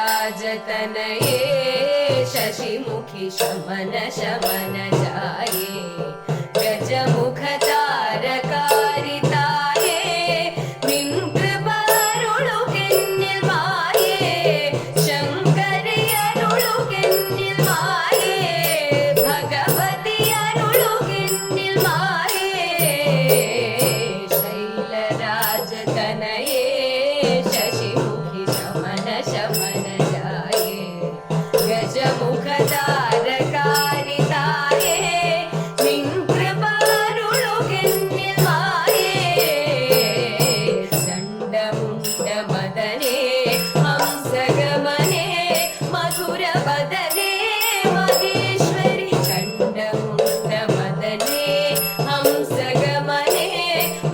शैलराजतनये शशिमुखि शमन शमन जाये गजमुख तारकारिताये निन्कृपारुळुकेन्निल माये शङ्करियरुळुकेन्निल माये भगवतियरुळुकेन्निल माये शैलराजतनये शशिमुखि शमन शमन जाये गजमुख तारकारिताये निन्कृपारुळुकेन्निल माये चण्डमुण्डमदने हंसगमने मधुरवदने महेश्वरि चण्डमुण्डमदने हंसगमने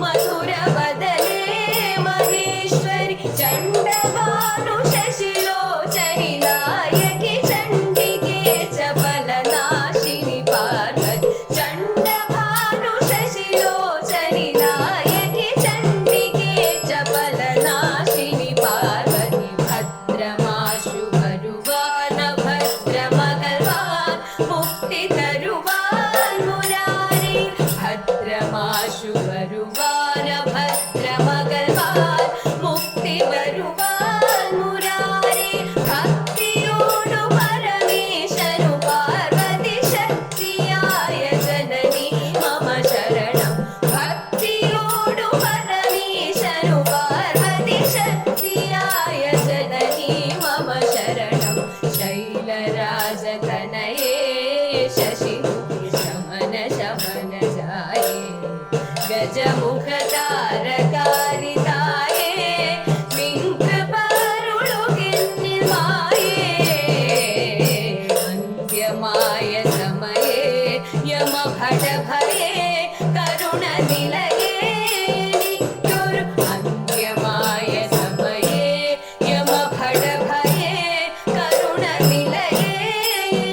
मधुरवदने महेश्वरि चण्डभानु शशिलोचनि नायकि चण्डिके चपलनाशिनि पार्वति चण्डभानु शशिलोचनि नायकि चण्डिके चपलनाशिनि पार्वति भद्रमाशु भरुवान भद्रमगल्वान् मुक्ति तरुवान् मुरारी भद्रमाशु भरुवान भद्रमगल्वान् मुक्ति वरुवान् मुरारी भक्तियोडु परमेशनु पार्वती शक्तियाय जननी मम शरणं भक्तियोडु परमेशनु पार्वती शक्तियाय जननी मम शरणं शैलराजतनये शशिमुखि शमन शमन जाये गजमुख तारकारिताये निन्कृपारुळुकेन्निल माये अन्त्यमाय समये यमभटभये करुणनिलये नित्युरु अन्त्यमाय समये यमभटभये करुणनिलये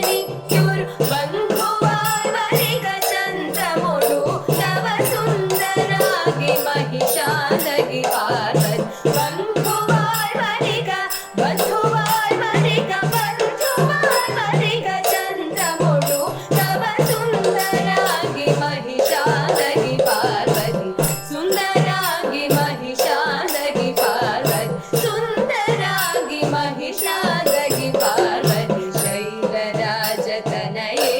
नित्युरु बन्धुवाल्वरिग चन्द्रमुडु तव सुन्दरागि महिषादगि पार्वति बन्धुवाल्वरिग चन्द्रमुडु तव सुन्दरागि महिषादगि पार्वति सुन्दरागि महिषादगि पार्वति सुन्दरागि महिषादगि पार्वति शैलराजतनये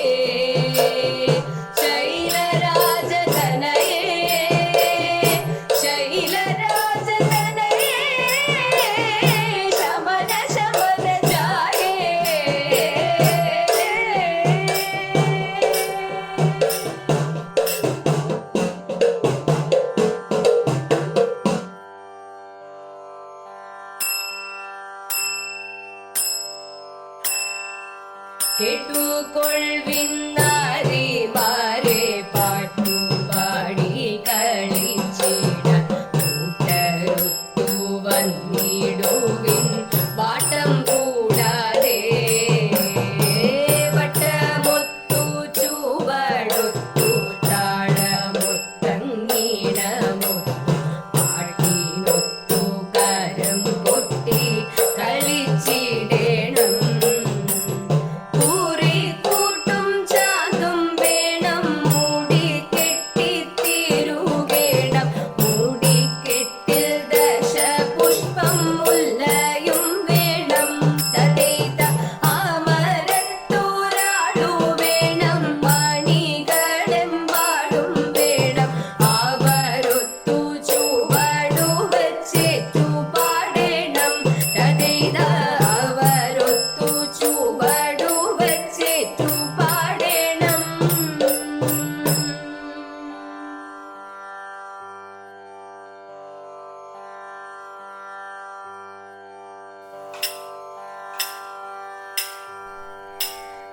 शैलराजतनये शैलराजतनये शमन शमन जाये കേട്ടുകൊൾവിന്നാരിമാരെ പാട്ടുപാടി കളിച്ചിട കൂട്ടരൊത്തു വന്നിടുവിൻ വാട്ടം കൂടാതെ വട്ടമൊത്തു ചുവടൊത്തു താളമൊത്തങ്ങീണമൊത്തു പാട്ടിനൊത്തു കരം കൊട്ടി കളിച്ചിടേണം കൂറിക്കൂട്ടും ചാന്തും വേണം മൂടിക്കെട്ടിത്തിരുകേണം മൂടിക്കെട്ടിൽ ദശപുഷ്പം മുല്ലയും വേണം തതേത ആമരത്തോരാളു വേണം മണികളെമ്പാടും വേണം അവരൊത്തു ചുവടു വെച്ചേറ്റു പാടേണം തതേത അവരൊത്തു ചുവടു വെച്ചേറ്റു പാടേണം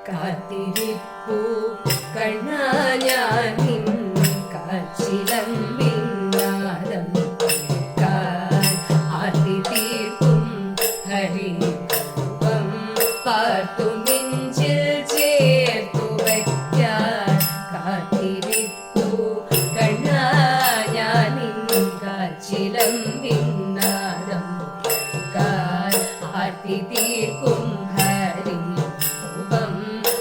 കാത്തിരിപ്പൂ കണ്ണാ ഞാൻ നിൻ കാച്ചിലമ്പിന്നാദം കേൾക്കാൻ ആർത്തി തീർക്കും ഹരിരൂപം പാർത്തു നെഞ്ചിൽ ചേർത്തു വയ്ക്കാൻ കാത്തിരിപ്പൂ കണ്ണാ ഞാൻ നിൻ കാച്ചിലമ്പിന്നാദം കേൾക്കാൻ കാത്തി തീർക്കും ഹരി രൂപം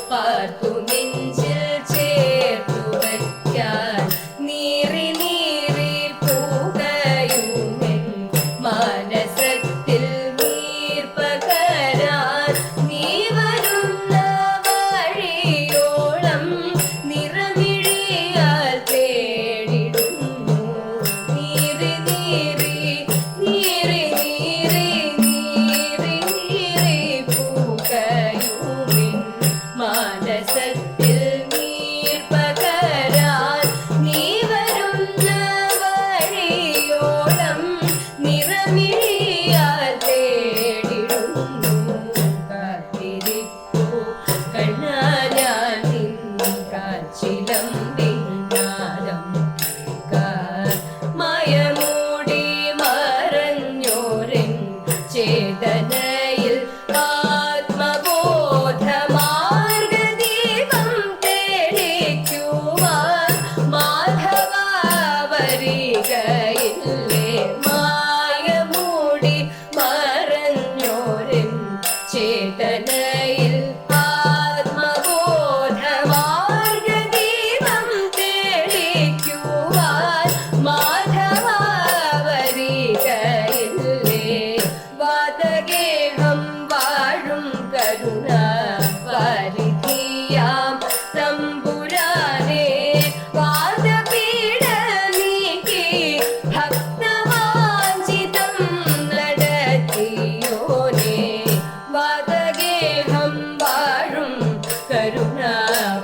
പാർത്തു നെഞ്ചിൽ ചേർത്തു വയ്ക്കാൻ നീറി നീറി പൂകയുമെൻ മനസത്തിൽ നീർ പകരാൻ നീ വരുന്ന വഴിയോളം നിറമിഴിയാൽ തേടിടുന്നു നീറി നീറി നീറി നീറി നീറി നീറി പൂകയുമെൻ മനസത്തിൽ നീർ പകരാൻ നീ വരുന്ന വഴിയോളം നിറമിഴിയാൽ തേടിടുന്നു കാത്തിരിപ്പൂ കണ്ണാ ഞാൻ നിൻ കാച്ചിലമ്പിൻ നാദം കേൾക്കാൻ മയമൂടി മറഞ്ഞോരൻ ചേതനയിൽ ആത്മബോധമാർഗദീപം തെളിക്കുവാൻ മാധവ വരികയില്ലേ മായമൂടി മറഞ്ഞോരൻ ചേതനയിൽ ആത്മബോധമാർഗദീപം തെളിക്കുവാൻ മാധവ വരികയില്ലേ വാതഗേഹം വാഴും കരുണ വാരിധിയാം തമ്പുരാനെ വാദപീഠ നീക്കി ഭക്തവാഞ്ചിതം നടത്തിയോനെ വാതഗേഹം വാഴും കരുണ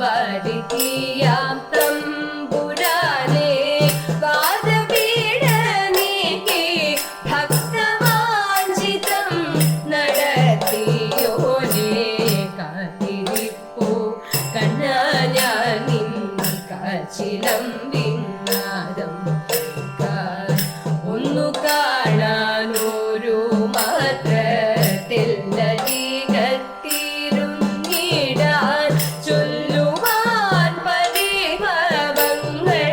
വാരിധിയാം തമ്പുരാനെ വാദപീഠ നീക്കി ഭക്തവാഞ്ചിതം നടത്തിയോനെ കാത്തിരിപ്പൂ കണ്ണാ ഞാൻ നിൻ കാച്ചിലമ്പിൻ നാദം കേൾക്കാൻ ഒന്നു കാണാനൊരു മാത്രത്തിൽ ലതികത്തിരുന്നിടാൻ ചൊല്ലുവാൻ പരിഭവങ്ങൾ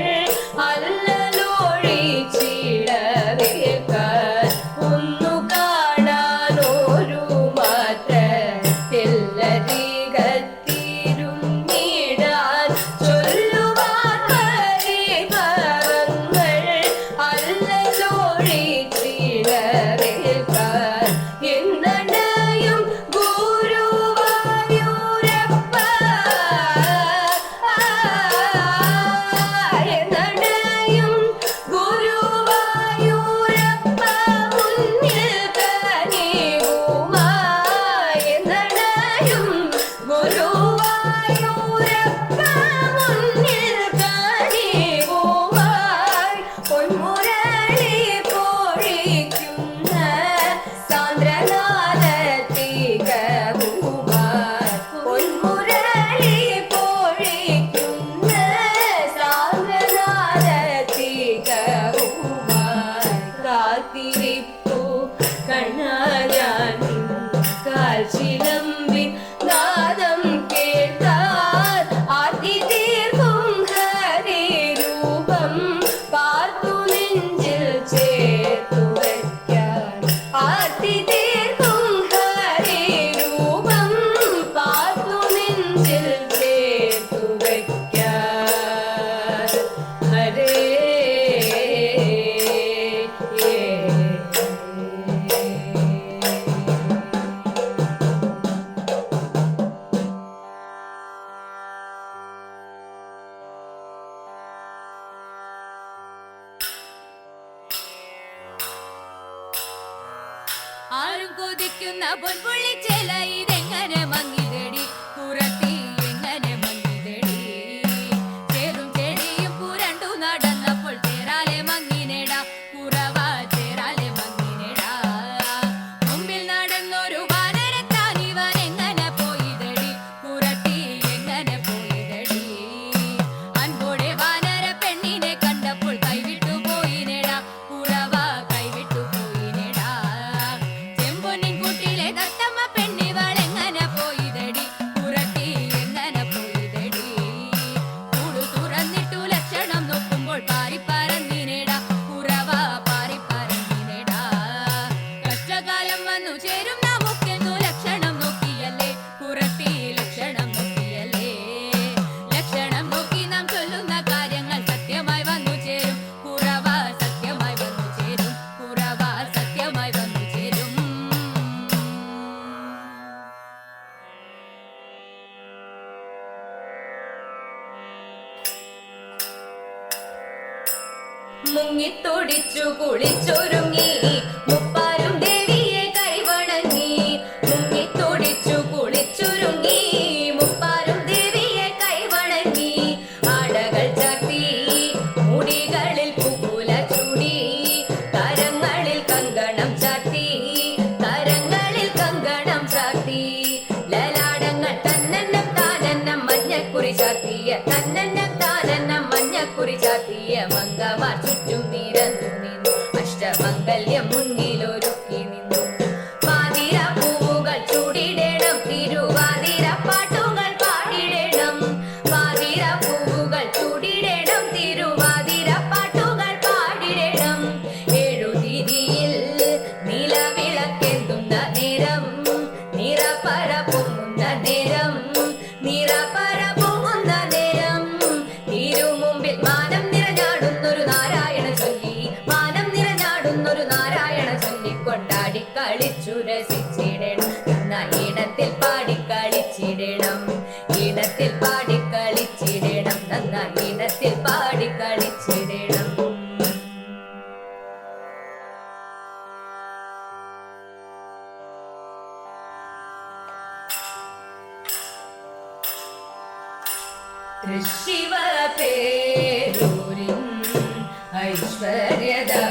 അല്ലലൊഴിച്ചിടവേൽക്കാൻ ഒന്നു കാണാനൊരു മാത്രത്തിൽ ലതികത്തിരുന്നിടാൻ ചൊല്ലുവാൻ പരിഭവങ്ങൾ അല്ലലൊഴിച്ചിടവേൽക്കാൻ എന്നടയും ഗുരുവായൂരപ്പ എന്നടയും ഗുരുവായൂരപ്പ മുന്നിൽ കനിവുമായി എന്നടയും ഗുരുവായൂരപ്പ മുന്നിൽ കനിവുമായി പൊന്മുരളി പൊഴിക്കുന്ന സാന്ദ്രനാദത്തികവുമായി പൊന്മുരളി പൊഴിക്കുന്ന സാന്ദ്രനാദത്തികവുമായി കാത്തിരിപ്പൂ കണ്ണാ ഞാൻ നിൻ കാൽച്ചിലമ്പിൻ നാദം കേൾക്കാൻ ആർത്തിതീർക്കും ഹരിരൂപം പാർത്തു നെഞ്ചിൽ ചേർത്തു വയ്ക്കാൻ ആർത്തിതീർക്കും ഹരിരൂപം പാർത്തു നെഞ്ചിൽ ചേർത്തു വയ്ക്കാൻ ഹരേ ആരും കൊതിക്കുന്ന പൊൻപുള്ളിച്ചേല ഇതെങ്ങനെ മങ്ങിതെടി പുറത്തി എങ്ങനെ മങ്ങിതെടി ചേറും ചെടിയും പുരണ്ടു നടന്നപ്പോൾ ചേരാലെ മങ്ങിനെടാ കുറവ ചേരാലെ മങ്ങിനെടാ മുമ്പിൽ നടന്നൊരു വാനരത്താൻ ഇവൻ എങ്ങനെ പോയിതെടി പുറത്തി എങ്ങനെ പോയിതെടി അൻപോടെ വാനര പെണ്ണിനെ കണ്ടപ്പോൾ കൈവിട്ടു പോയിനെടാ കുറവ കൈവിട്ടു പോയിനെടാ ചെമ്പൊന്നിൻ കൂട്ടിലെ തത്തമ്മ പെണ്ണിവൾ എങ്ങനെ പോയിതെടി പുറത്തി എങ്ങനെ പോയിതെടി കൂടു തുറന്നിട്ടു ലക്ഷണം നോക്കുമ്പോൾ പാറിപ്പറന്നിനെടാ കുറവ പാറിപ്പറന്നിനെടാ കഷ്ടകാലം വന്നു ചേരും നമുക്കെന്ന് മുങ്ങിത്തൊടിച്ചു കുളിച്ചൊരുങ്ങി മുപ്പാരും ദേവിയെ കൈവണങ്ങി മുങ്ങിത്തൊടിച്ചു കുളിച്ചൊരുങ്ങി മുപ്പാരും ദേവിയെ കൈവണങ്ങി ആടകൾ ചാത്തി മുടികളിൽ പൂക്കുല ചൂടി കരങ്ങളിൽ കങ്കണം ചാത്തി കരങ്ങളിൽ കങ്കണം ചാത്തി ലലാടങ്ങൾ തന്നെന്നം താനെന്നം മഞ്ഞക്കുറി ചാത്തിയ തന്നെന്നം താനെന്നം മഞ്ഞക്കുറി ചാത്തിയ മംഗമാർ ചുറ്റും നിരന്നു നിന്നു അഷ്ടമംഗല്യം മുന്നിലൊരുക്കി നിന്നു പാതിര പൂവുകൾ ചൂടിടണം തിരുവാതിര പാട്ടുകൾ പാടിടണം പാതിര പൂവുകൾ ചൂടിടണം തിരുവാതിര പാട്ടുകൾ പാടിടണം എഴുതിരിയിൽ നിലവിളക്കെന്തുന്ന നേരം നിറപറ പൊങ്ങുന്ന നേരം നിറപറ പൊങ്ങുന്ന നേരം തിരുമുമ്പിൽ മാനം നിറഞ്ഞാടുന്നൊരു നാരായണ ചൊല്ലി മാനം നിറഞ്ഞാടുന്നൊരു നാരായണ ചൊല്ലി കൊണ്ടാടി കളിച്ചു രസിച്ചിടണം എന്ന ഈണത്തിൽ പാടി കളിച്ചിടണം ഈണത്തിൽ പാടി കളിച്ചിടണം എന്ന ഈണത്തിൽ പാടി കളിച്ചിടണം. തൃശ്ശിവ പേരൂരിൻ ഐശ്വര്യദാ